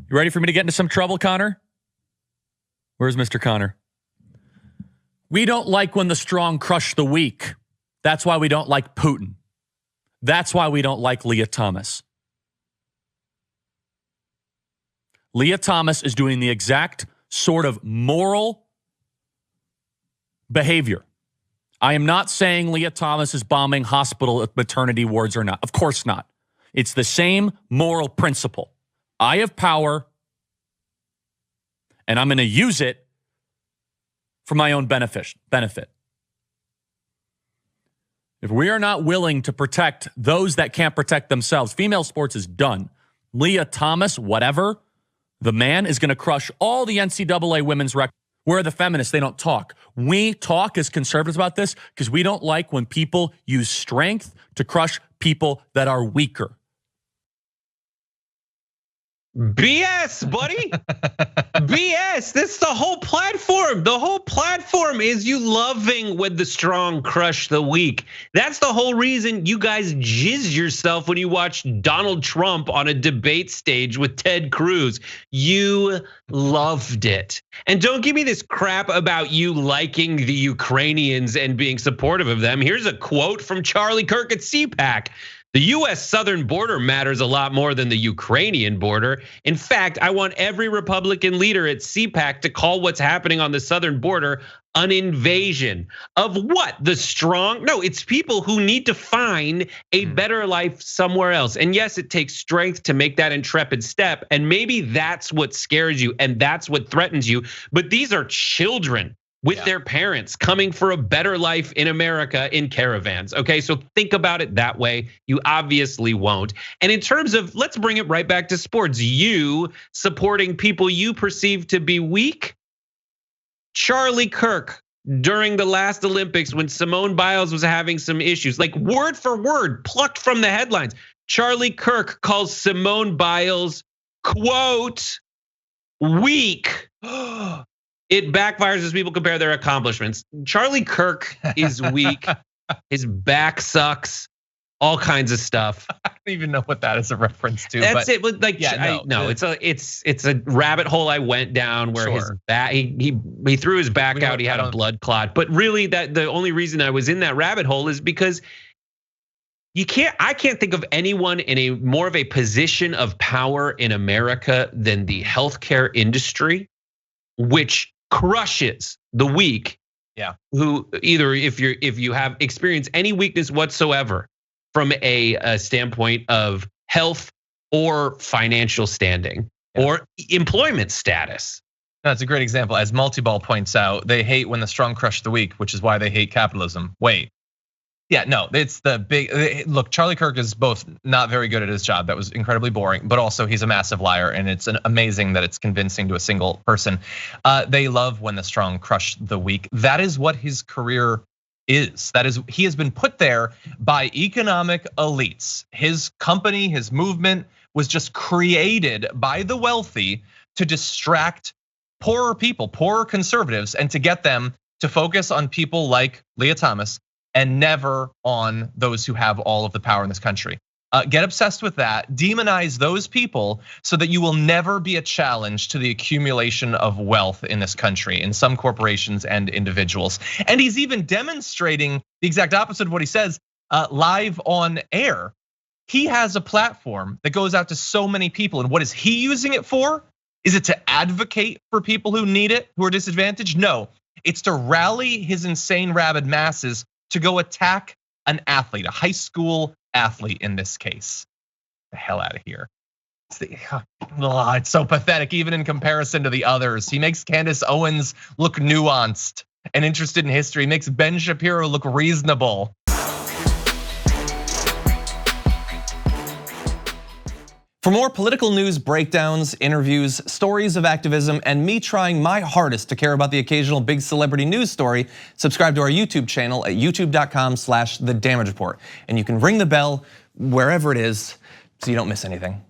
You ready for me to get into some trouble, Connor? Where's Mr. Connor? We don't like when the strong crush the weak. That's why we don't like Putin. That's why we don't like Lia Thomas. Lia Thomas is doing the exact sort of moral behavior. I am not saying Lia Thomas is bombing hospital maternity wards or not. Of course not. It's the same moral principle. I have power, and I'm going to use it for my own benefit. If we are not willing to protect those that can't protect themselves, female sports is done. Lia Thomas, whatever, the man is going to crush all the NCAA women's records. Where are the feminists? They don't talk. We talk as conservatives about this because we don't like when people use strength to crush people that are weaker. BS, buddy. BS. That's the whole platform. The whole platform is you loving when the strong crush the weak. That's the whole reason you guys jizz yourself when you watch Donald Trump on a debate stage with Ted Cruz. You loved it. And don't give me this crap about you liking the Ukrainians and being supportive of them. Here's a quote from Charlie Kirk at CPAC. The US southern border matters a lot more than the Ukrainian border. In fact, I want every Republican leader at CPAC to call what's happening on the southern border an invasion of what? The strong? No, it's people who need to find a better life somewhere else. And yes, it takes strength to make that intrepid step. And maybe that's what scares you and that's what threatens you. But these are children with their parents coming for a better life in America in caravans. Okay, so think about it that way. You obviously won't. And in terms of, let's bring it right back to sports. You supporting people you perceive to be weak. Charlie Kirk during the last Olympics when Simone Biles was having some issues, like word for word, plucked from the headlines. Charlie Kirk calls Simone Biles, quote, weak. It backfires as people compare their accomplishments. Charlie Kirk is weak. His back sucks. All kinds of stuff. I don't even know what that is a reference to. That's it. But like, it's a rabbit hole I went down where his back. He threw his back out. He had a blood clot. But really, that the only reason I was in that rabbit hole is because I can't think of anyone in a more of a position of power in America than the healthcare industry, which crushes the weak. Yeah. Who either if you have experienced any weakness whatsoever from a standpoint of health or financial standing or employment status. That's a great example. As Multiball points out, they hate when the strong crush the weak, which is why they hate capitalism. Wait. Yeah, no, it's the big look. Charlie Kirk is both not very good at his job. That was incredibly boring, but also he's a massive liar, and it's amazing that it's convincing to a single person. They love when the strong crush the weak. That is what his career is. That is, he has been put there by economic elites. His company, his movement was just created by the wealthy to distract poorer people, poorer conservatives, and to get them to focus on people like Lia Thomas and never on those who have all of the power in this country. Get obsessed with that, demonize those people so that you will never be a challenge to the accumulation of wealth in this country, in some corporations and individuals. And he's even demonstrating the exact opposite of what he says live on air. He has a platform that goes out to so many people, and what is he using it for? Is it to advocate for people who need it, who are disadvantaged? No, it's to rally his insane rabid masses to go attack an athlete, a high school athlete in this case. The hell out of here. It's so pathetic, even in comparison to the others. He makes Candace Owens look nuanced and interested in history, makes Ben Shapiro look reasonable. For more political news breakdowns, interviews, stories of activism, and me trying my hardest to care about the occasional big celebrity news story, subscribe to our YouTube channel at youtube.com/thedamagereport. And you can ring the bell wherever it is so you don't miss anything.